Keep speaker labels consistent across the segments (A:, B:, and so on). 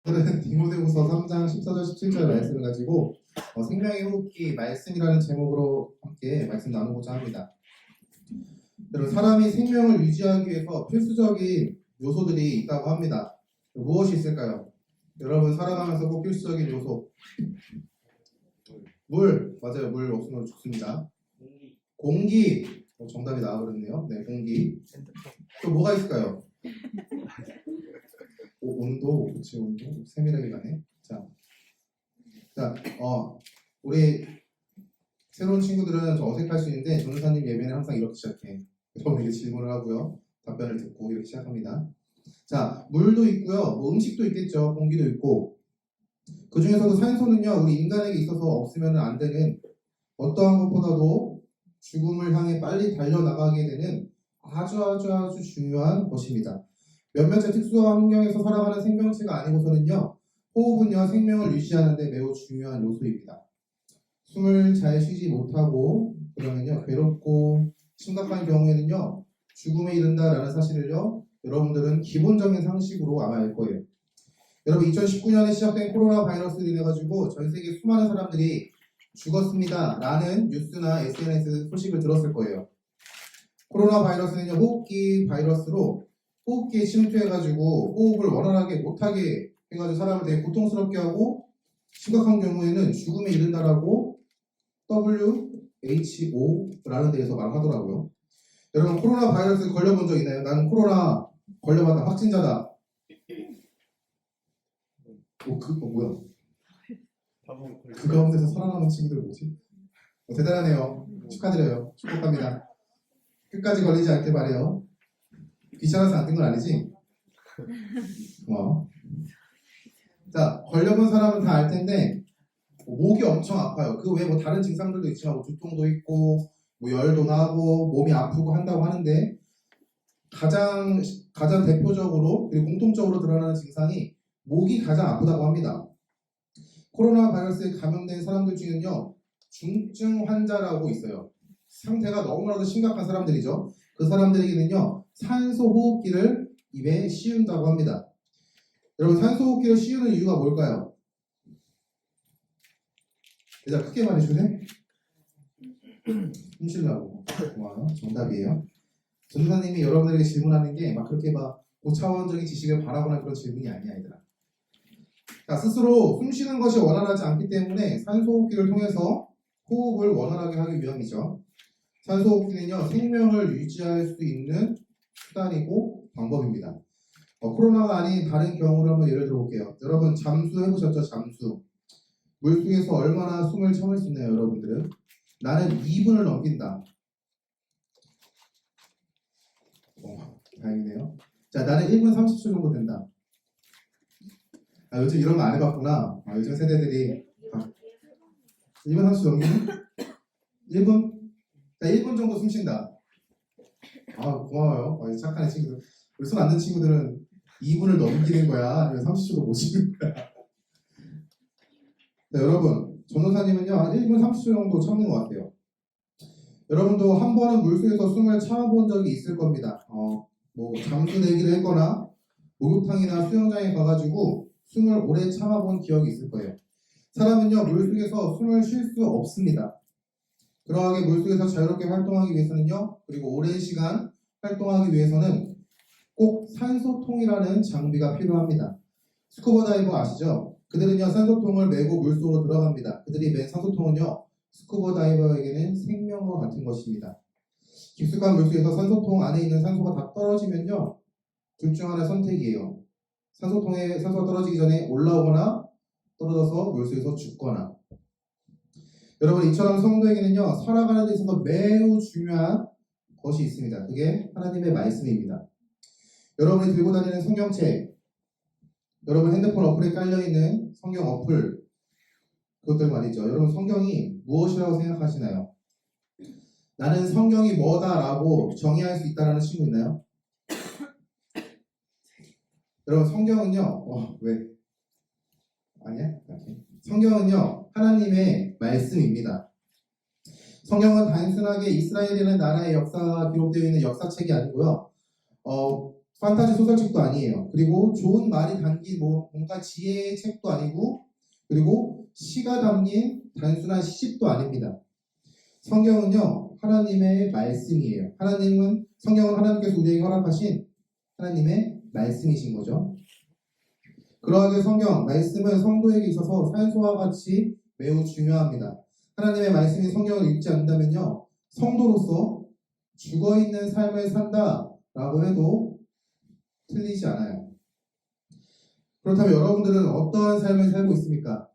A: 오늘은 디모데후서 3장 14절 17절 말씀을 가지고 생명의 호흡기 말씀이라는 제목으로 함께 말씀 나누고자 합니다. 여러분, 사람이 생명을 유지하기 위해서 필수적인 요소들이 있다고 합니다. 무엇이 있을까요? 여러분, 살아가면서 꼭 필수적인 요소. 물, 맞아요. 물 없으면 죽습니다. 공기, 정답이 나와버렸네요. 네, 공기. 또 뭐가 있을까요? 온도, 그치, 온도. 세밀하게 가네. 우리 새로운 친구들은 좀 어색할 수 있는데 전도사님 예배는 항상 이렇게 시작해. 처음에 질문을 하고요. 답변을 듣고 이렇게 시작합니다. 자, 물도 있고요. 뭐 음식도 있겠죠. 공기도 있고. 그 중에서도 산소는요, 우리 인간에게 있어서 없으면 안 되는 어떠한 것보다도 죽음을 향해 빨리 달려나가게 되는 아주 중요한 것입니다. 몇몇의 특수한 환경에서 살아가는 생명체가 아니고서는요, 호흡은요, 생명을 유지하는 데 매우 중요한 요소입니다. 숨을 잘 쉬지 못하고 그러면요, 괴롭고 심각한 경우에는요, 죽음에 이른다라는 사실을요, 여러분들은 기본적인 상식으로 아마 알 거예요. 여러분, 2019년에 시작된 코로나 바이러스로 인해 가지고 전 세계 수많은 사람들이 죽었습니다 라는 뉴스나 SNS 소식을 들었을 거예요. 코로나 바이러스는요, 호흡기 바이러스로 호흡기에 침투해가지고 호흡을 원활하게 못하게 해가지고 사람을 되게 고통스럽게 하고 심각한 경우에는 죽음에 이른다라고 WHO라는 데에서 말하더라고요. 여러분, 코로나 바이러스 걸려본 적 있나요? 나는 코로나 걸려봤다, 확진자다. 뭐야? 그 가운데서 살아남은 친구들 뭐지? 대단하네요. 축하드려요. 축복합니다. 끝까지 걸리지 않길 바래요. 귀찮아서 안 뜬 건 아니지? 자, 걸려본 사람은 다 알 텐데 목이 엄청 아파요. 그 외에 뭐 다른 증상들도 있지만 두통도 있고 뭐 열도 나고 몸이 아프고 한다고 하는데 가장 대표적으로 그리고 공통적으로 드러나는 증상이 목이 가장 아프다고 합니다. 코로나 바이러스에 감염된 사람들 중에는요, 중증 환자라고 있어요. 상태가 너무나도 심각한 사람들이죠. 그 사람들에게는요, 산소 호흡기를 입에 씌운다고 합니다. 여러분, 산소 호흡기를 씌우는 이유가 뭘까요? 일단 크게 말해주네. 숨쉬려고. 고마워요. 정답이에요. 전도사님이 여러분들에게 질문하는 게 막 그렇게 막 고차원적인 지식을 바라거나 그런 질문이 아니야, 얘들아. 자, 스스로 숨쉬는 것이 원활하지 않기 때문에 산소 호흡기를 통해서 호흡을 원활하게 하기 위함이죠. 산소 호흡기는요, 생명을 유지할 수 있는 수단이고 방법입니다. 코로나가 아닌 다른 경우를 한번 예를 들어볼게요. 여러분, 잠수 해보셨죠? 잠수. 물속에서 얼마나 숨을 참을 수 있나요, 여러분들은? 나는 2분을 넘긴다. 다행이네요. 자, 나는 1분 30초 정도 된다. 요즘 이런 거 안 해봤구나. 요즘 세대들이 1분 30초 넘기는? 1분? 자, 1분 정도 숨 쉰다. 고마워요. 착한 친구들. 우리 손 안 든 친구들은 2분을 넘기는 거야. 아니면 30초도 못 쉬는 거야. 네, 여러분, 전도사님은요, 한 1분 30초 정도 참는 것 같아요. 여러분도 한 번은 물속에서 숨을 참아본 적이 있을 겁니다. 뭐 잠수 내기를 했거나 목욕탕이나 수영장에 가가지고 숨을 오래 참아본 기억이 있을 거예요. 사람은요, 물속에서 숨을 쉴 수 없습니다. 그러하게 물속에서 자유롭게 활동하기 위해서는요, 그리고 오랜 시간 활동하기 위해서는 꼭 산소통이라는 장비가 필요합니다. 스쿠버 다이버 아시죠? 그들은요, 산소통을 메고 물속으로 들어갑니다. 그들이 맨 산소통은요, 스쿠버 다이버에게는 생명과 같은 것입니다. 깊숙한 물속에서 산소통 안에 있는 산소가 다 떨어지면요, 둘 중 하나 선택이에요. 산소가 떨어지기 전에 올라오거나 떨어져서 물속에서 죽거나. 여러분, 이처럼 성도에게는요, 살아가는 데 있어서 매우 중요한 것이 있습니다. 그게 하나님의 말씀입니다. 여러분이 들고 다니는 성경책, 여러분 핸드폰 어플에 깔려있는 성경 어플, 그것들 말이죠. 여러분, 성경이 무엇이라고 생각하시나요? 나는 성경이 뭐다라고 정의할 수 있다는 친구 있나요? 여러분, 성경은요, 왜? 아니야? 성경은요, 하나님의 말씀입니다. 성경은 단순하게 이스라엘이라는 나라의 역사가 기록되어 있는 역사책이 아니고요. 판타지 소설책도 아니에요. 그리고 좋은 말이 담긴 뭔가 지혜의 책도 아니고, 그리고 시가 담긴 단순한 시집도 아닙니다. 성경은요, 하나님의 말씀이에요. 성경은 하나님께서 우리에게 허락하신 하나님의 말씀이신 거죠. 그러하게 성경, 말씀은 성도에게 있어서 산소와 같이 매우 중요합니다. 하나님의 말씀인 성경을 읽지 않는다면요, 성도로서 죽어있는 삶을 산다라고 해도 틀리지 않아요. 그렇다면 여러분들은 어떠한 삶을 살고 있습니까?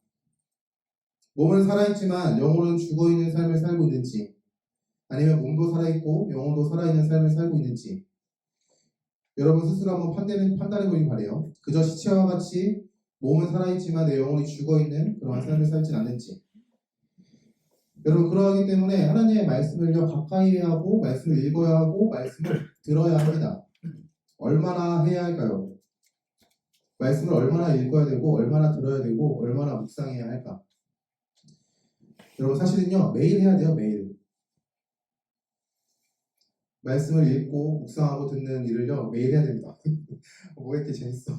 A: 몸은 살아있지만 영혼은 죽어있는 삶을 살고 있는지, 아니면 몸도 살아있고 영혼도 살아있는 삶을 살고 있는지, 여러분 스스로 한번 판단해보길 바래요. 그저 시체와 같이 몸은 살아있지만 내 영혼이 죽어있는 그러한 삶을 살진 않는지. 여러분, 그러하기 때문에 하나님의 말씀을요, 가까이 해야 하고, 말씀을 읽어야 하고, 말씀을 들어야 합니다. 얼마나 해야 할까요? 말씀을 얼마나 읽어야 되고, 얼마나 들어야 되고, 얼마나 묵상해야 할까? 여러분, 사실은요, 매일 해야 돼요, 매일. 말씀을 읽고, 묵상하고 듣는 일을요, 매일 해야 됩니다. 뭐 이렇게 재밌어.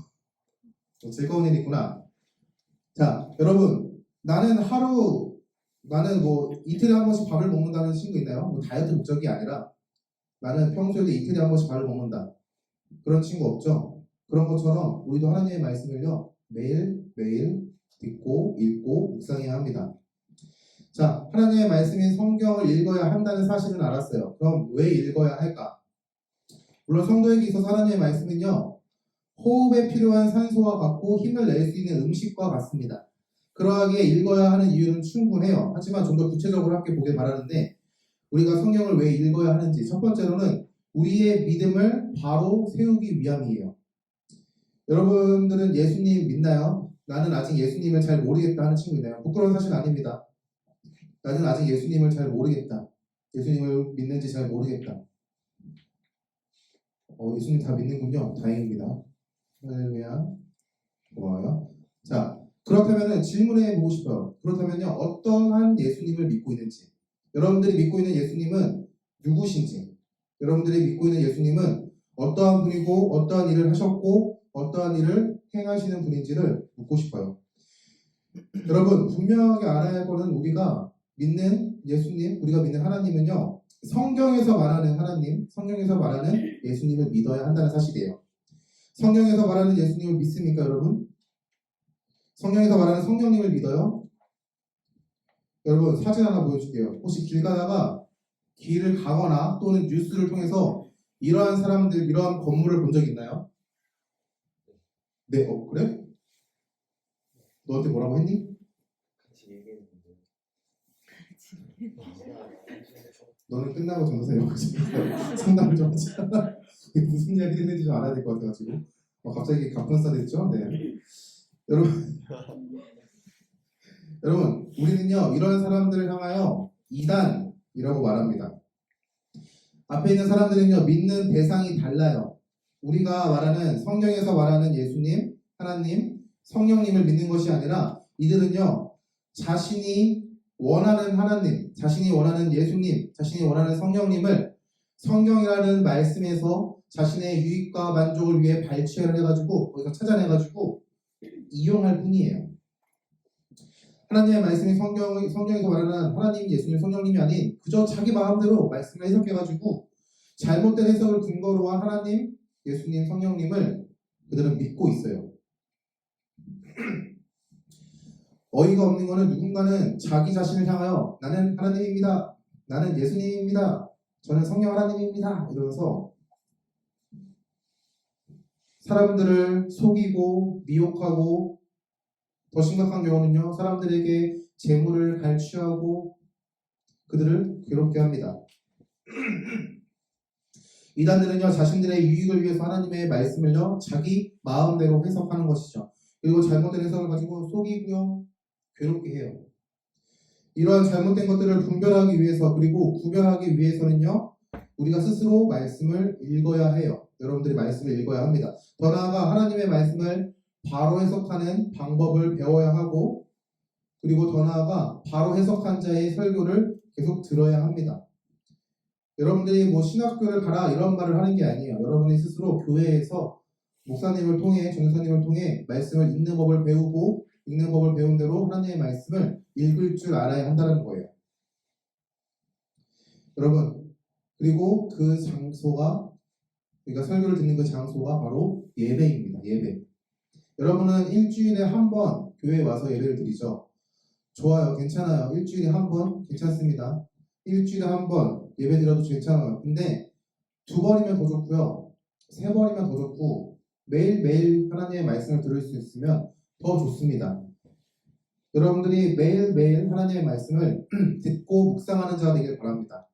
A: 즐거운 일이 있구나. 자, 여러분, 나는 이틀에 한 번씩 밥을 먹는다는 친구 있나요? 뭐 다이어트 목적이 아니라 나는 평소에도 이틀에 한 번씩 밥을 먹는다. 그런 친구 없죠? 그런 것처럼 우리도 하나님의 말씀을요, 매일 듣고 읽고 묵상해야 합니다. 자, 하나님의 말씀인 성경을 읽어야 한다는 사실은 알았어요. 그럼 왜 읽어야 할까? 물론 성도에게 있어서 하나님의 말씀은요, 호흡에 필요한 산소와 같고 힘을 낼 수 있는 음식과 같습니다. 그러하기에 읽어야 하는 이유는 충분해요. 하지만 좀 더 구체적으로 함께 보길 바라는데, 우리가 성경을 왜 읽어야 하는지, 첫 번째로는 우리의 믿음을 바로 세우기 위함이에요. 여러분들은 예수님 믿나요? 나는 아직 예수님을 잘 모르겠다 하는 친구 있나요? 부끄러운 사실 아닙니다. 나는 아직 예수님을 잘 모르겠다. 예수님을 믿는지 잘 모르겠다. 예수님 다 믿는군요. 다행입니다. 할렐루야. 고마워요. 자, 그렇다면 질문해 보고 싶어요. 그렇다면요, 어떠한 예수님을 믿고 있는지, 여러분들이 믿고 있는 예수님은 누구신지, 여러분들이 믿고 있는 예수님은 어떠한 분이고 어떠한 일을 하셨고 어떠한 일을 행하시는 분인지를 묻고 싶어요. 여러분, 분명하게 알아야 할 것은 우리가 믿는 예수님, 우리가 믿는 하나님은요, 성경에서 말하는 하나님, 성경에서 말하는 예수님을 믿어야 한다는 사실이에요. 성경에서 말하는 예수님을 믿습니까, 여러분? 성경에서 말하는 성령님을 믿어요? 여러분, 사진 하나 보여줄게요. 혹시 길 가다가 길을 가거나 또는 뉴스를 통해서 이러한 사람들, 이러한 건물을 본 적 있나요? 네, 그래? 너한테 뭐라고 했니?
B: 같이 얘기했는데.
A: 너는 끝나고 전도사 연락하시 상담을 좀 하자. 이게 무슨 이야기를 했는지 좀 알아야 될 것 같아가지고. 갑자기 갑분싸 됐죠? 네. 여러분, 우리는요, 이런 사람들을 향하여 이단이라고 말합니다. 앞에 있는 사람들은요, 믿는 대상이 달라요. 우리가 말하는, 성경에서 말하는 예수님, 하나님, 성령님을 믿는 것이 아니라 이들은요, 자신이 원하는 하나님, 자신이 원하는 예수님, 자신이 원하는 성령님을 성경이라는 말씀에서 자신의 유익과 만족을 위해 발췌를 해가지고, 거기서 찾아내가지고 이용할 뿐이에요. 하나님의 말씀이 성경에서 말하는 하나님, 예수님, 성령님이 아닌 그저 자기 마음대로 말씀을 해석해가지고 잘못된 해석을 근거로 한 하나님, 예수님, 성령님을 그들은 믿고 있어요. 어이가 없는 거는 누군가는 자기 자신을 향하여 나는 하나님입니다. 나는 예수님입니다. 저는 성령 하나님입니다. 이러면서 사람들을 속이고 미혹하고 더 심각한 경우는요, 사람들에게 재물을 갈취하고 그들을 괴롭게 합니다. 이단들은요, 자신들의 유익을 위해서 하나님의 말씀을요, 자기 마음대로 해석하는 것이죠. 그리고 잘못된 해석을 가지고 속이고요, 괴롭게 해요. 이러한 잘못된 것들을 분별하기 위해서, 그리고 구별하기 위해서는요, 우리가 스스로 말씀을 읽어야 해요. 여러분들이 말씀을 읽어야 합니다. 더 나아가 하나님의 말씀을 바로 해석하는 방법을 배워야 하고, 그리고 더 나아가 바로 해석한 자의 설교를 계속 들어야 합니다. 여러분들이 뭐 신학교를 가라 이런 말을 하는 게 아니에요. 여러분이 스스로 교회에서 목사님을 통해 전사님을 통해 말씀을 읽는 법을 배우고 읽는 법을 배운 대로 하나님의 말씀을 읽을 줄 알아야 한다는 거예요. 여러분 그리고 그 장소가 그러니까 설교를 듣는 그 장소가 바로 예배입니다. 예배. 여러분은 일주일에 한 번 교회에 와서 예배를 드리죠. 좋아요. 괜찮아요. 일주일에 한 번 괜찮습니다. 일주일에 한 번 예배 드려도 괜찮아요. 근데 두 번이면 더 좋고요. 세 번이면 더 좋고 매일매일 하나님의 말씀을 들을 수 있으면 더 좋습니다. 여러분들이 매일매일 하나님의 말씀을 듣고 묵상하는 자가 되길 바랍니다.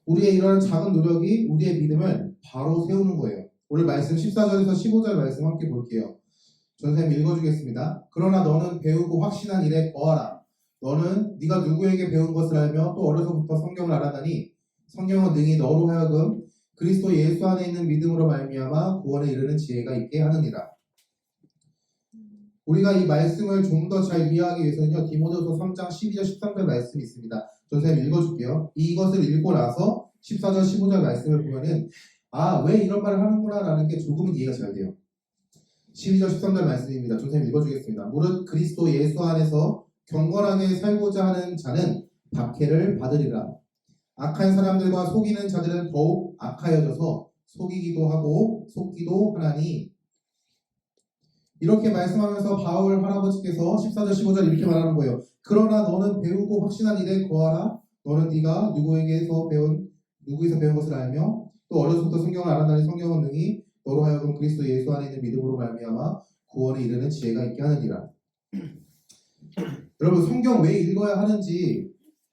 A: 우리의 이러한 작은 노력이 우리의 믿음을 바로 세우는 거예요. 오늘 말씀 14절에서 15절 말씀 함께 볼게요. 전사님 읽어주겠습니다. 그러나 너는 배우고 확신한 일에 거하라. 너는 네가 누구에게 배운 것을 알며 또 어려서부터 성경을 알아다니 성경은 능히 너로 하여금 그리스도 예수 안에 있는 믿음으로 말미암아 구원에 이르는 지혜가 있게 하느니라. 우리가 이 말씀을 좀 더 잘 이해하기 위해서는요. 디모데후서 3장 12절 13절 말씀이 있습니다. 전사님 읽어줄게요. 이것을 읽고 나서 14절 15절 말씀을 보면은 왜 이런 말을 하는구나 라는 게 조금은 이해가 잘 돼요. 12절 13절 말씀입니다. 전사님 읽어주겠습니다. 무릇 그리스도 예수 안에서 경건하게 살고자 하는 자는 박해를 받으리라. 악한 사람들과 속이는 자들은 더욱 악하여져서 속이기도 하고 속기도 하나니. 이렇게 말씀하면서 바울 할아버지께서 14절 15절 이렇게 말하는 거예요. 그러나 너는 배우고 확신한 일에 거하라. 너는 네가 누구에게서 배운 것을 알며 또 어려서부터 성경을 알아다니 성경은 능히 너로 하여금 그리스도 예수 안에 있는 믿음으로 말미암아 구원에 이르는 지혜가 있게 하느니라. 여러분 성경 왜 읽어야 하는지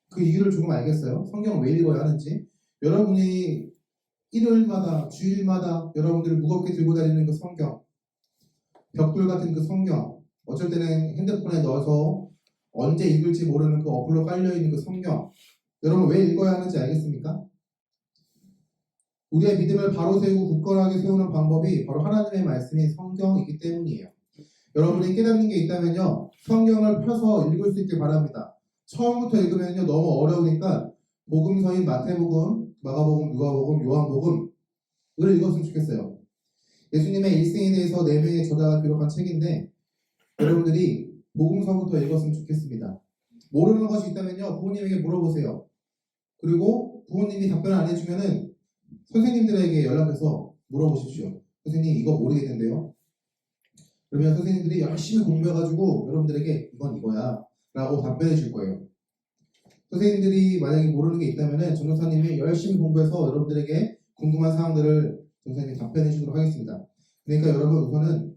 A: 그 이유를 조금 알겠어요? 성경을 왜 읽어야 하는지. 여러분이 일요일마다 주일마다 여러분들이 무겁게 들고 다니는 그 성경, 벽돌 같은 그 성경, 어쩔 때는 핸드폰에 넣어서 언제 읽을지 모르는 그 어플로 깔려있는 그 성경, 여러분 왜 읽어야 하는지 알겠습니까? 우리의 믿음을 바로 세우고 굳건하게 세우는 방법이 바로 하나님의 말씀인 성경이기 때문이에요. 여러분이 깨닫는 게 있다면요, 성경을 펴서 읽을 수 있길 바랍니다. 처음부터 읽으면요 너무 어려우니까 복음서인 마태복음, 마가복음, 누가복음, 요한복음을 읽었으면 좋겠어요. 예수님의 일생에 대해서 4명의 저자가 기록한 책인데 여러분들이 복음서부터 읽었으면 좋겠습니다. 모르는 것이 있다면요 부모님에게 물어보세요. 그리고 부모님이 답변을 안 해주면은 선생님들에게 연락해서 물어보십시오. 선생님 이거 모르겠는데요. 그러면 선생님들이 열심히 공부해가지고 여러분들에게 이건 이거야 라고 답변해 줄 거예요. 선생님들이 만약에 모르는 게 있다면은 전도사님이 열심히 공부해서 여러분들에게 궁금한 사항들을 전도사님이 답변해 주도록 하겠습니다. 그러니까 여러분 우선은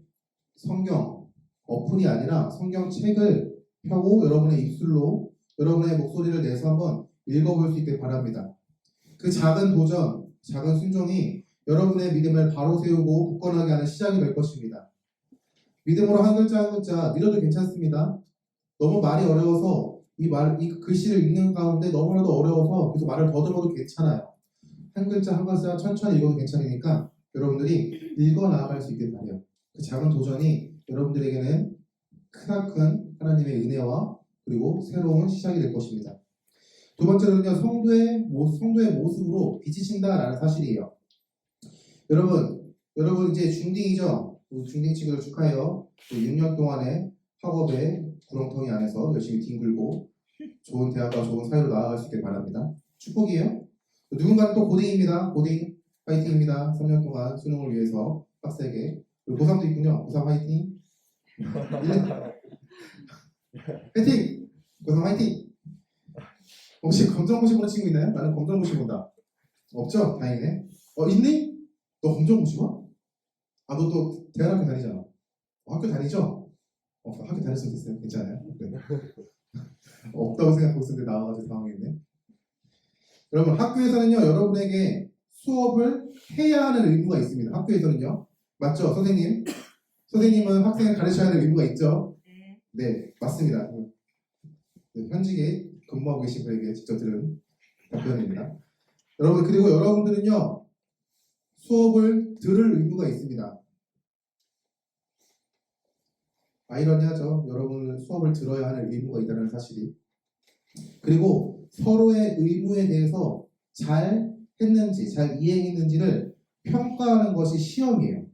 A: 성경 어플이 아니라 성경책을 펴고 여러분의 입술로 여러분의 목소리를 내서 한번 읽어볼 수 있길 바랍니다. 그 작은 도전, 작은 순종이 여러분의 믿음을 바로 세우고 굳건하게 하는 시작이 될 것입니다. 믿음으로 한 글자 한 글자 믿어도 괜찮습니다. 너무 말이 어려워서 이 글씨를 읽는 가운데 너무나도 어려워서 계속 말을 더듬어도 괜찮아요. 한 글자 한 글자 천천히 읽어도 괜찮으니까 여러분들이 읽어 나아갈 수 있길 바라요. 그 작은 도전이 여러분들에게는 크나큰 하나님의 은혜와 그리고 새로운 시작이 될 것입니다. 두 번째로는요, 성도의 모습으로 비치신다라는 사실이에요. 여러분 이제 중딩이죠? 중딩 친구들 축하해요. 6년 동안의 학업의 구렁텅이 안에서 열심히 뒹굴고 좋은 대학과 좋은 사회로 나아갈 수 있길 바랍니다. 축복이에요. 누군가는 또 고딩입니다. 고딩 파이팅입니다. 3년 동안 수능을 위해서 빡세게. 그리고 고3도 있군요. 고3 파이팅. 파이팅! 고3 파이팅! 혹시 검정고시 보는 친구 있나요? 나는 검정고시 본다. 없죠? 다행이네. 있니? 너 검정고시 봐? 너 또 대학교 다니잖아. 학교 다니죠? 학교 다녔으면 됐어요. 괜찮아요? 네. 없다고 생각하고 있었는데 나와가지고 당황했네. 여러분 학교에서는요 여러분에게 수업을 해야 하는 의무가 있습니다. 학교에서는요. 맞죠? 선생님은 학생을 가르쳐야 하는 의무가 있죠? 네 맞습니다. 네, 현직에 근무하고 계신 분에게 직접 들은 답변입니다. 여러분 그리고 여러분들은요 수업을 들을 의무가 있습니다. 아이러니하죠. 여러분은 수업을 들어야 하는 의무가 있다는 사실이. 그리고 서로의 의무에 대해서 잘 했는지, 잘 이해했는지를 평가하는 것이 시험이에요.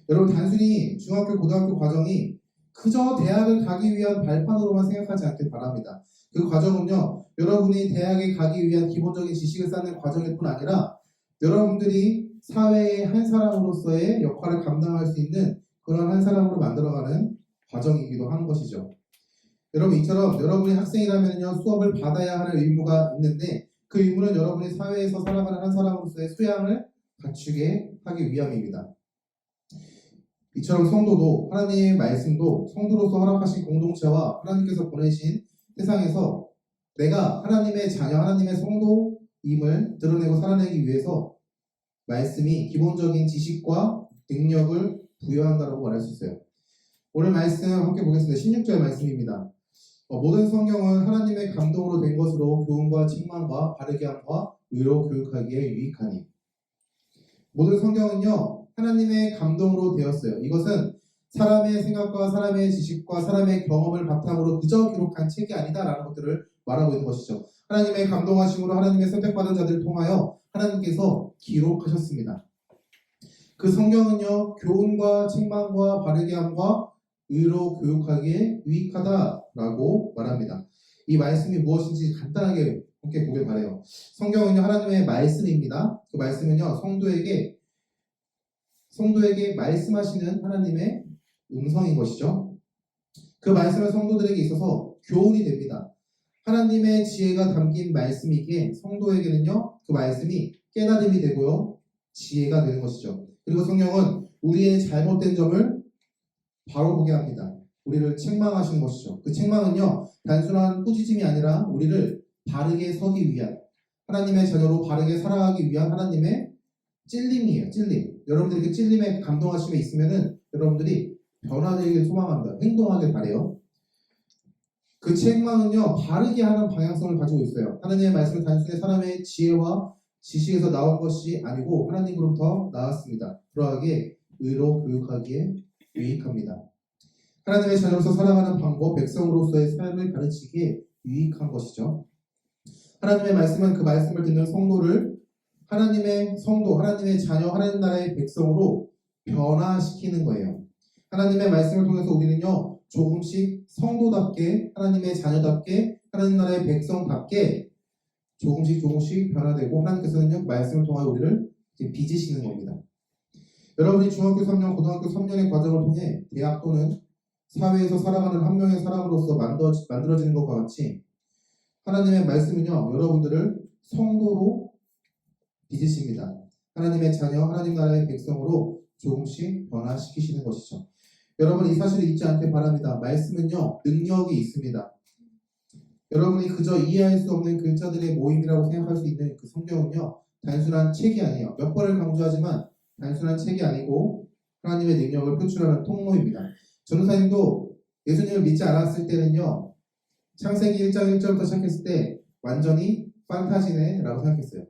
A: 여러분 단순히 중학교, 고등학교 과정이 그저 대학을 가기 위한 발판으로만 생각하지 않길 바랍니다. 그 과정은요, 여러분이 대학에 가기 위한 기본적인 지식을 쌓는 과정일 뿐 아니라 여러분들이 사회의 한 사람으로서의 역할을 감당할 수 있는 그런 한 사람으로 만들어가는 과정이기도 하는 것이죠. 여러분 이처럼 여러분이 학생이라면요, 수업을 받아야 하는 의무가 있는데 그 의무는 여러분이 사회에서 살아가는 한 사람으로서의 수양을 갖추게 하기 위함입니다. 이처럼 성도도 하나님의 말씀도 성도로서 허락하신 공동체와 하나님께서 보내신 세상에서 내가 하나님의 자녀, 하나님의 성도임을 드러내고 살아내기 위해서 말씀이 기본적인 지식과 능력을 부여한다고 말할 수 있어요. 오늘 말씀 함께 보겠습니다. 16절 말씀입니다. 모든 성경은 하나님의 감동으로 된 것으로 교훈과 책망과 바르게 함과 의로 교육하기에 유익하니. 모든 성경은요, 하나님의 감동으로 되었어요. 이것은 사람의 생각과 사람의 지식과 사람의 경험을 바탕으로 그저 기록한 책이 아니다라는 것들을 말하고 있는 것이죠. 하나님의 감동하심으로 하나님의 선택받은 자들을 통하여 하나님께서 기록하셨습니다. 그 성경은요, 교훈과 책망과 바르게 함과 의로 교육하기에 유익하다라고 말합니다. 이 말씀이 무엇인지 간단하게 함께 보길 바라요. 성경은요, 하나님의 말씀입니다. 그 말씀은요, 성도에게 말씀하시는 하나님의 음성인 것이죠. 그 말씀은 성도들에게 있어서 교훈이 됩니다. 하나님의 지혜가 담긴 말씀이기에 성도에게는요, 그 말씀이 깨달음이 되고요, 지혜가 되는 것이죠. 그리고 성령은 우리의 잘못된 점을 바로 보게 합니다. 우리를 책망하시는 것이죠. 그 책망은요, 단순한 꾸짖음이 아니라 우리를 바르게 서기 위한, 하나님의 자녀로 바르게 살아가기 위한 하나님의 찔림이에요. 찔림. 여러분들이 그 찔림에 감동하심에 있으면은 여러분들이 변화되길 소망합니다. 행동하길 바래요. 그 책망은요, 바르게 하는 방향성을 가지고 있어요. 하나님의 말씀은 단순히 사람의 지혜와 지식에서 나온 것이 아니고 하나님으로부터 나왔습니다. 그러하기에 의로 교육하기에 유익합니다. 하나님의 자녀로서 살아가는 방법, 백성으로서의 삶을 가르치기에 유익한 것이죠. 하나님의 말씀은 그 말씀을 듣는 성도를 하나님의 성도, 하나님의 자녀, 하나님 나라의 백성으로 변화시키는 거예요. 하나님의 말씀을 통해서 우리는요, 조금씩 성도답게, 하나님의 자녀답게, 하나님 나라의 백성답게 조금씩 변화되고 하나님께서는요, 말씀을 통하여 우리를 빚으시는 겁니다. 여러분이 중학교 3년, 고등학교 3년의 과정을 통해 대학 또는 사회에서 살아가는 한 명의 사람으로서 만들어지는 것과 같이 하나님의 말씀은요, 여러분들을 성도로 빚으십니다. 하나님의 자녀, 하나님 나라의 백성으로 조금씩 변화시키시는 것이죠. 여러분 이 사실을 잊지 않길 바랍니다. 말씀은요, 능력이 있습니다. 여러분이 그저 이해할 수 없는 글자들의 모임이라고 생각할 수 있는 그 성경은요, 단순한 책이 아니에요. 몇 번을 강조하지만 단순한 책이 아니고 하나님의 능력을 표출하는 통로입니다. 전도사님도 예수님을 믿지 않았을 때는요, 창세기 1장 1절부터 시작했을 때 완전히 판타지네 라고 생각했어요.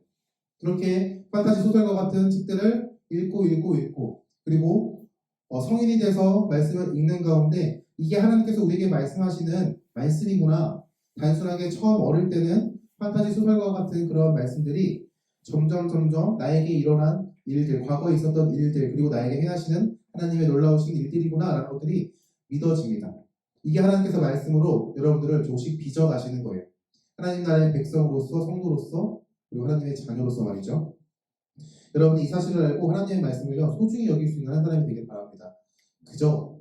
A: 그렇게 판타지 소설과 같은 책들을 읽고 그리고 성인이 돼서 말씀을 읽는 가운데 이게 하나님께서 우리에게 말씀하시는 말씀이구나. 단순하게 처음 어릴 때는 판타지 소설과 같은 그런 말씀들이 점점 나에게 일어난 일들, 과거에 있었던 일들, 그리고 나에게 행하시는 하나님의 놀라우신 일들이구나 라는 것들이 믿어집니다. 이게 하나님께서 말씀으로 여러분들을 조금씩 빚어가시는 거예요. 하나님 나라의 백성으로서, 성도로서, 그리고 하나님의 자녀로서 말이죠. 여러분이 이 사실을 알고 하나님의 말씀을요, 소중히 여길 수 있는 한 사람이 되길 바랍니다. 그저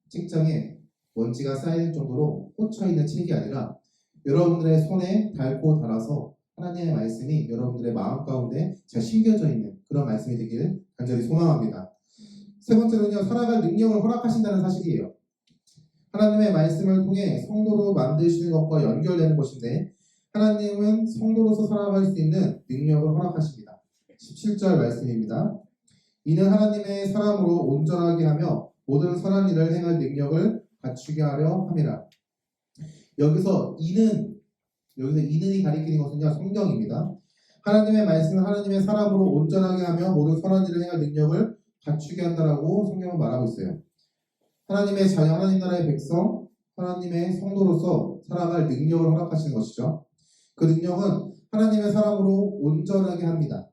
A: 책장에 먼지가 쌓일 정도로 꽂혀있는 책이 아니라 여러분들의 손에 닳고 닳아서 하나님의 말씀이 여러분들의 마음 가운데 잘 심겨져 있는 그런 말씀이 되기를 간절히 소망합니다. 세 번째는요, 살아갈 능력을 허락하신다는 사실이에요. 하나님의 말씀을 통해 성도로 만드시는 것과 연결되는 것인데 하나님은 성도로서 살아갈 수 있는 능력을 허락하십니다. 17절 말씀입니다. 이는 하나님의 사람으로 온전하게 하며 모든 선한 일을 행할 능력을 갖추게 하려 함이라. 여기서 이는이 가리키는 것은요, 성경입니다. 하나님의 말씀은 하나님의 사람으로 온전하게 하며 모든 선한 일을 행할 능력을 갖추게 한다라고 성경은 말하고 있어요. 하나님의 자녀, 하나님 나라의 백성, 하나님의 성도로서 살아갈 능력을 허락하시는 것이죠. 그 능력은 하나님의 사람으로 온전하게 합니다.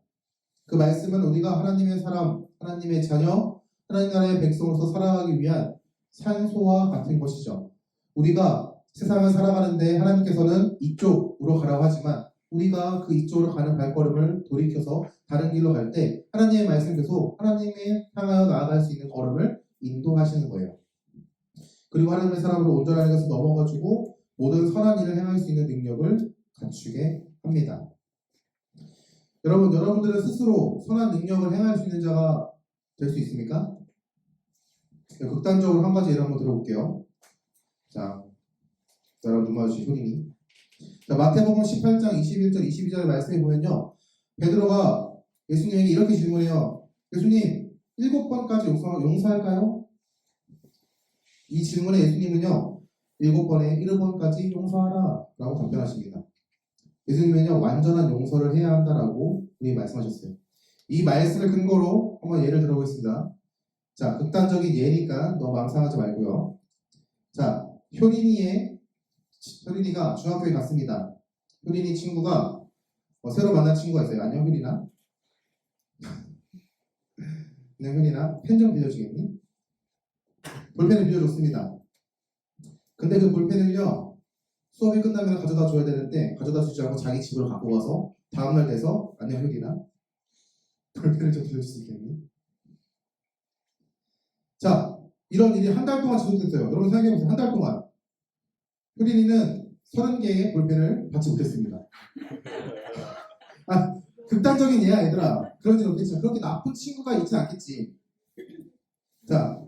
A: 그 말씀은 우리가 하나님의 사람, 하나님의 자녀, 하나님 나라의 백성으로서 살아가기 위한 산소와 같은 것이죠. 우리가 세상을 살아가는데 하나님께서는 이쪽으로 가라고 하지만 우리가 그 이쪽으로 가는 발걸음을 돌이켜서 다른 길로 갈 때 하나님의 말씀께서 하나님의 향하여 나아갈 수 있는 걸음을 인도하시는 거예요. 그리고 하나님의 사람으로 온전하게 해서 넘어가지고 모든 선한 일을 행할 수 있는 능력을 갖추게 합니다. 여러분들은 스스로 선한 능력을 행할 수 있는 자가 될 수 있습니까? 극단적으로 한 가지 예를 한번 들어볼게요. 자, 여러분 눈 마주치 효린이. 자, 마태복음 18장 21절 22절 말씀에 보면요. 베드로가 예수님에게 이렇게 질문해요. 예수님, 7번까지 용서할까요? 이 질문에 예수님은요. 7번에 1번까지 용서하라 라고 답변하십니다. 예수님은요. 완전한 용서를 해야 한다라고 우리 말씀하셨어요. 이 말씀을 근거로 한번 예를 들어보겠습니다. 자, 극단적인 예니까 너무 마음 상하지 말고요. 자, 효린이가 중학교에 갔습니다. 효린이 친구가 새로 만난 친구가 있어요. 안녕 효린아. 안녕 효린아. 펜 좀 빌려주겠니? 볼펜을 빌려줬습니다. 근데 그 볼펜을요. 수업이 끝나면 가져다 줘야 되는데 가져다 주지 않고 자기 집으로 갖고 가서 다음날 돼서 안녕 효린아. 볼펜을 좀 빌려줄 수 있겠니? 자, 이런 일이 한 달 동안 지속됐어요. 여러분 생각해보세요. 한 달 동안. 효린이는 30개의 볼펜을 받지 못했습니다. 아, 극단적인 예야, 얘들아. 그런 일 없겠지만, 그렇게 나쁜 친구가 있진 않겠지. 자,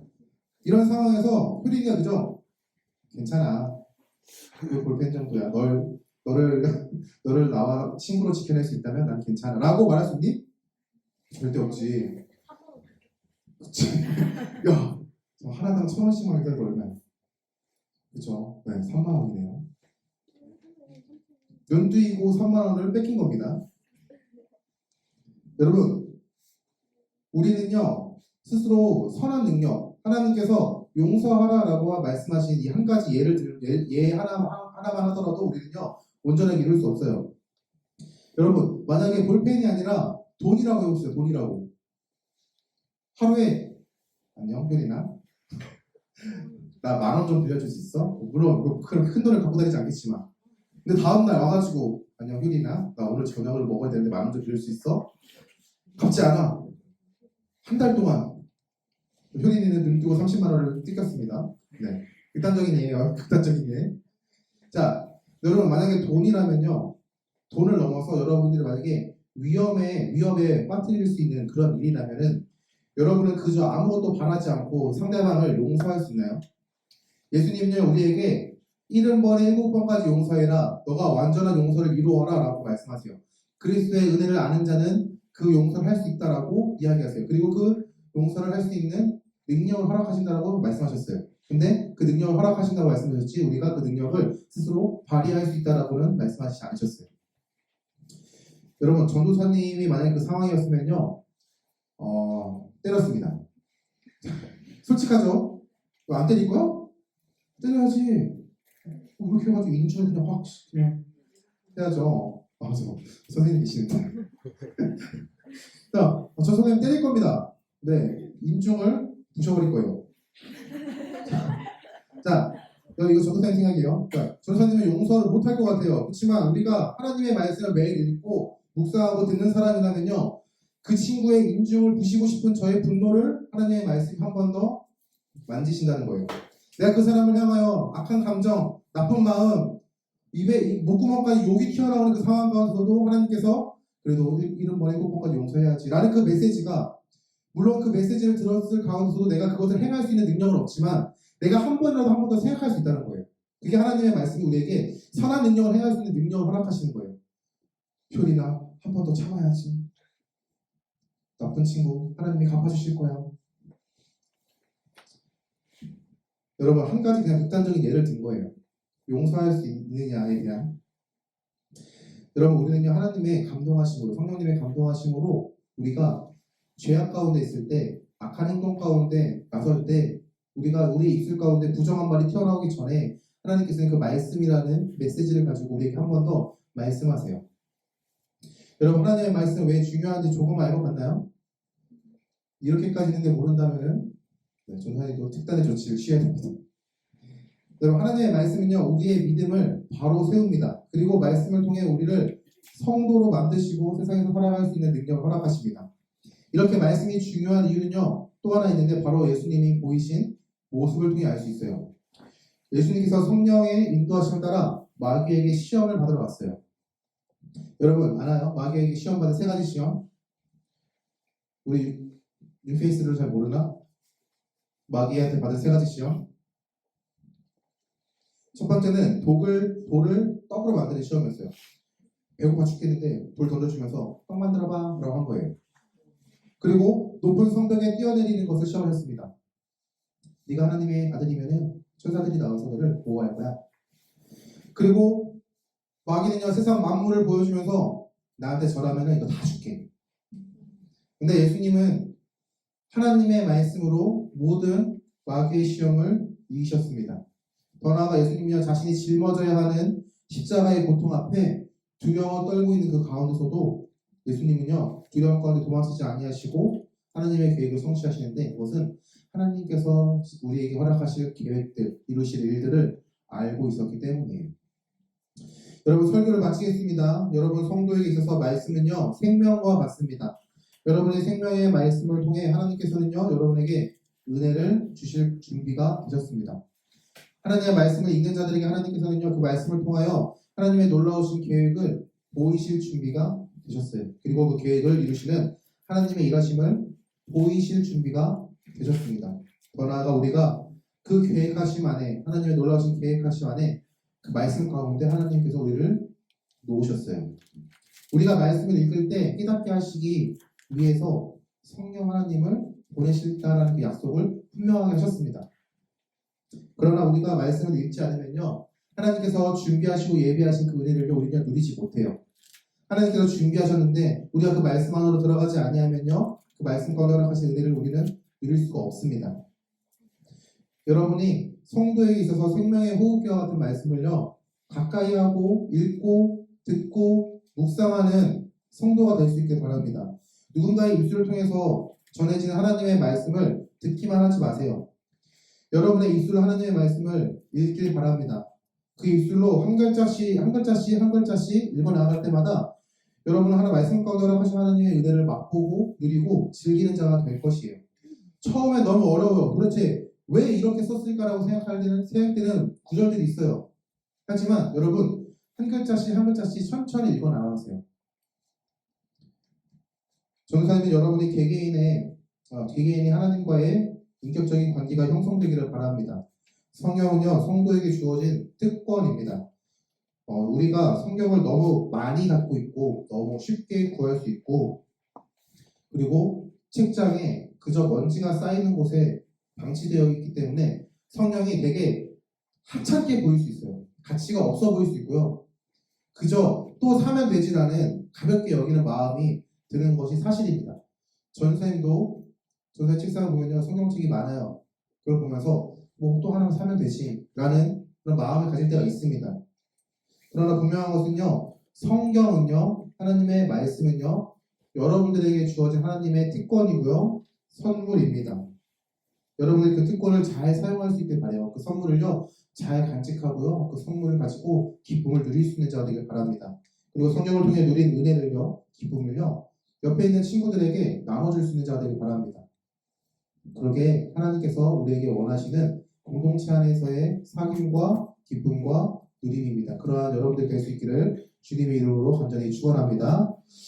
A: 이런 상황에서 효린이가 그죠? 괜찮아. 그 볼펜 정도야. 너를 나와 친구로 지켜낼 수 있다면 난 괜찮아. 라고 말할 수 있니? 절대 없지. 그치? 야, 하나당 1,000원씩만 해도 얼마야? 그쵸? 네, 3만원이네요. 연두이고 3만원을 뺏긴 겁니다. 여러분, 우리는요, 스스로 선한 능력, 하나님께서 용서하라라고 말씀하신 이 한 가지 예 하나만 하더라도 우리는요, 온전하게 이룰 수 없어요. 여러분, 만약에 볼펜이 아니라 돈이라고 해보세요, 돈이라고. 하루에, 안녕, 효린아. 나 10,000원 좀 빌려줄 수 있어? 물론, 그렇게 큰 돈을 갖고 다니지 않겠지만. 근데 다음날 와가지고, 안녕, 효린아. 나 오늘 저녁을 먹어야 되는데 10,000원 좀 빌릴 수 있어? 갚지 않아. 한 달 동안. 효린이는 눈 뜨고 30만원을 뜯겼습니다. 네. 극단적인 예예요. 극단적인 예. 자, 여러분, 만약에 돈이라면요. 돈을 넘어서 여러분들이 만약에 위협에 빠뜨릴 수 있는 그런 일이라면은 여러분은 그저 아무것도 바라지 않고 상대방을 용서할 수 있나요? 예수님은요, 우리에게 70번에 7번까지 용서해라. 너가 완전한 용서를 이루어라. 라고 말씀하세요. 그리스도의 은혜를 아는 자는 그 용서를 할 수 있다라고 이야기하세요. 그리고 그 용서를 할 수 있는 능력을 허락하신다고 말씀하셨어요. 근데 그 능력을 허락하신다고 말씀하셨지 우리가 그 능력을 스스로 발휘할 수 있다라고는 말씀하시지 않으셨어요. 여러분, 전도사님이 만약에 그 상황이었으면요, 때렸습니다. 솔직하죠? 안 때릴 거야? 때려야지. 그렇게 해가지고 인중을 그냥 확 그냥 해야죠. 맞아. 선생님 계시는데. 자, 저 선생님 때릴 겁니다. 네, 인중을 부셔버릴 거예요. 자, 이거 전도사님 생각이에요. 자, 전도사님은 용서를 못할 것 같아요. 그렇지만 우리가 하나님의 말씀을 매일 읽고 묵상하고 듣는 사람이라면요, 그 친구의 인중을 부시고 싶은 저의 분노를 하나님의 말씀이 한 번 더 만지신다는 거예요. 내가 그 사람을 향하여 악한 감정, 나쁜 마음, 입에 목구멍까지 욕이 튀어나오는 그 상황 가운데서도 하나님께서 그래도 70번에 7번까지 용서해야지 라는 그 메시지가, 물론 그 메시지를 들었을 가운데서도 내가 그것을 행할 수 있는 능력은 없지만 내가 한 번 더 생각할 수 있다는 거예요. 그게 하나님의 말씀이 우리에게 선한 능력을 행할 수 있는 능력을 허락하시는 거예요. 효린아, 한 번 더 참아야지. 나쁜 친구, 하나님이 갚아주실 거야. 여러분, 한 가지 그냥 극단적인 예를 든 거예요. 용서할 수 있느냐에 대한. 여러분, 우리는요, 하나님의 감동하심으로, 성령님의 감동하심으로 우리가 죄악 가운데 있을 때, 악한 행동 가운데 나설 때, 우리가 우리 입술 가운데 부정한 말이 튀어나오기 전에 하나님께서는 그 말씀이라는 메시지를 가지고 우리에게 한 번 더 말씀하세요. 여러분 하나님의 말씀 왜 중요한지 조금 알고 갔나요? 이렇게까지 있는데 모른다면은 전사님도 특단의 조치를 취해야 됩니다. 여러분 하나님의 말씀은요 우리의 믿음을 바로 세웁니다. 그리고 말씀을 통해 우리를 성도로 만드시고 세상에서 살아갈 수 있는 능력을 허락하십니다. 이렇게 말씀이 중요한 이유는요 또 하나 있는데 바로 예수님이 보이신 모습을 통해 알 수 있어요. 예수님께서 성령의 인도하심을 따라 마귀에게 시험을 받으러 갔어요. 여러분 아나요? 마귀에게 시험 받은 세 가지 시험. 우리 뉴페이스를 잘 모르나? 마귀한테 받은 세 가지 시험. 첫 번째는 돌을 떡으로 만드는 시험이었어요. 배고파 죽겠는데 돌 던져주면서 떡 만들어봐 라고 한 거예요. 그리고 높은 성벽에 뛰어내리는 것을 시험했습니다. 네가 하나님의 아들이면은 천사들이 나와서 너를 보호할 거야. 그리고 마귀는요 세상 만물을 보여주면서 나한테 절하면은 이거 다 줄게. 근데 예수님은 하나님의 말씀으로 모든 마귀의 시험을 이기셨습니다. 더 나아가 예수님은요 자신이 짊어져야 하는 십자가의 고통 앞에 두려워 떨고 있는 그 가운데서도 예수님은요 두려움 가운데 도망치지 아니하시고 하나님의 계획을 성취하시는데 그것은 하나님께서 우리에게 허락하실 계획들, 이루실 일들을 알고 있었기 때문이에요. 여러분 설교를 마치겠습니다. 여러분 성도에게 있어서 말씀은요 생명과 같습니다. 여러분의 생명의 말씀을 통해 하나님께서는요 여러분에게 은혜를 주실 준비가 되셨습니다. 하나님의 말씀을 읽는 자들에게 하나님께서는요 그 말씀을 통하여 하나님의 놀라우신 계획을 보이실 준비가 되셨어요. 그리고 그 계획을 이루시는 하나님의 일하심을 보이실 준비가 되셨습니다. 더 나아가 우리가 그 계획하심 안에 하나님의 놀라우신 계획하심 안에 그 말씀 가운데 하나님께서 우리를 놓으셨어요. 우리가 말씀을 읽을 때 깨닫게 하시기 위해서 성령 하나님을 보내실다라는 그 약속을 분명하게 하셨습니다. 그러나 우리가 말씀을 읽지 않으면요 하나님께서 준비하시고 예비하신 그 은혜를 우리는 누리지 못해요. 하나님께서 준비하셨는데 우리가 그 말씀 안으로 들어가지 아니하면요 그 말씀 가운데 허락하신 은혜를 우리는 누릴 수가 없습니다. 여러분이 성도에게 있어서 생명의 호흡기와 같은 말씀을요 가까이 하고 읽고 듣고 묵상하는 성도가 될 수 있길 바랍니다. 누군가의 입술을 통해서 전해지는 하나님의 말씀을 듣기만 하지 마세요. 여러분의 입술로 하나님의 말씀을 읽길 바랍니다. 그 입술로 한 글자씩 읽어 나갈 때마다 여러분은 하나 말씀 가운데 허락하신 하나님의 은혜를 맛보고 누리고 즐기는 자가 될 것이에요. 처음에 너무 어려워요. 도대체 왜 이렇게 썼을까라고 생각할 때는 구절들이 있어요. 하지만 여러분 한 글자씩 천천히 읽어 나가세요. 전사님은 여러분이 개개인이 하나님과의 인격적인 관계가 형성되기를 바랍니다. 성경은요 성도에게 주어진 특권입니다. 우리가 성경을 너무 많이 갖고 있고 너무 쉽게 구할 수 있고 그리고 책장에 그저 먼지가 쌓이는 곳에 방치되어 있기 때문에 성경이 되게 하찮게 보일 수 있어요. 가치가 없어 보일 수 있고요. 그저 또 사면 되지라는 가볍게 여기는 마음이 드는 것이 사실입니다. 전사님도 전사 책상을 보면요 성경책이 많아요. 그걸 보면서 뭐 또 하나 사면 되지라는 그런 마음을 가질 때가 있습니다. 그러나 분명한 것은요 성경은요 하나님의 말씀은요 여러분들에게 주어진 하나님의 특권이고요 선물입니다. 여러분들이 그 특권을 잘 사용할 수 있길 바라요. 그 선물을요 잘 간직하고요 그 선물을 가지고 기쁨을 누릴 수 있는 자가 되길 바랍니다. 그리고 성경을 통해 누린 은혜를요 기쁨을요 옆에 있는 친구들에게 나눠줄 수 있는 자가 되길 바랍니다. 그러게 하나님께서 우리에게 원하시는 공동체 안에서의 사귐과 기쁨과 누림입니다. 그러한 여러분들 될 수 있기를 주님의 이름으로 간절히 축원합니다.